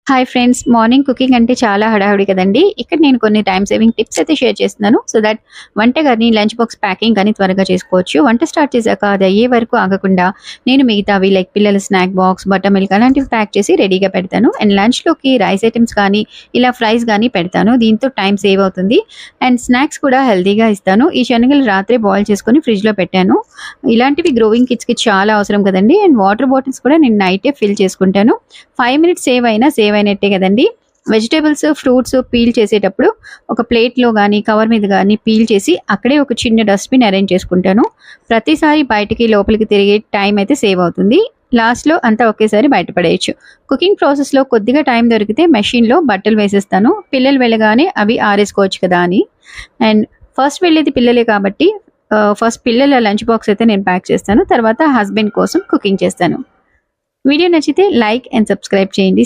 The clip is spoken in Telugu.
హాయ్ ఫ్రెండ్స్, మార్నింగ్ కుకింగ్ అంటే చాలా హడావిడి కదండీ! ఇక్కడ నేను కొన్ని టైమ్ సేవింగ్ టిప్స్ అయితే షేర్ చేస్తున్నాను. సో దట్ వంట గాని, లంచ్ బాక్స్ ప్యాకింగ్ గాని త్వరగా చేసుకోవచ్చు. వంట స్టార్ట్ చేశాక అది అయ్యే వరకు ఆగకుండా నేను మిగతావి లైక్ పిల్లల స్నాక్ బాక్స్, బటర్ మిల్క్ అలాంటివి ప్యాక్ చేసి రెడీగా పెడతాను. అండ్ లంచ్‌లోకి రైస్ ఐటెమ్స్ కానీ, ఇలా ఫ్రైస్ గానీ పెడతాను. దీంతో టైం సేవ్ అవుతుంది. అండ్ స్నాక్స్ కూడా హెల్తీగా ఇస్తాను. ఈ శనగలు రాత్రే బాయిల్ చేసుకొని ఫ్రిడ్జ్‌లో పెట్టాను. ఇలాంటివి గ్రోయింగ్ కిడ్స్‌కి చాలా అవసరం కదండీ! అండ్ వాటర్ బాటిల్స్ కూడా నేను నైటే ఫిల్ చేసుకుంటాను. 5 మినిట్స్ సేవ్ అయినట్టే కదండీ! వెజిటబుల్స్, ఫ్రూట్స్ పీల్ చేసేటప్పుడు ఒక ప్లేట్‌లో గానీ, కవర్ మీద గానీ పీల్ చేసి అక్కడే ఒక చిన్న డస్ట్‌బిన్ అరేంజ్ చేసుకుంటాను. ప్రతిసారి బయటికి, లోపలికి తిరిగే టైం అయితే సేవ్ అవుతుంది. లాస్ట్‌లో అంతా ఒకేసారి బయట పడేయొచ్చు. కుకింగ్ ప్రాసెస్‌లో కొద్దిగా టైం దొరికితే మెషిన్‌లో బట్టలు వేసేస్తాను. పిల్లలు వెళ్ళగానే అవి ఆరేసుకోవచ్చు కదా అని. అండ్ ఫస్ట్ వెళ్ళేది పిల్లలే కాబట్టి ఫస్ట్ పిల్లల లంచ్ బాక్స్ అయితే నేను ప్యాక్ చేస్తాను. తర్వాత హస్బెండ్ కోసం కుకింగ్ చేస్తాను. వీడియో నచ్చితే లైక్ అండ్ సబ్స్క్రైబ్ చేయండి.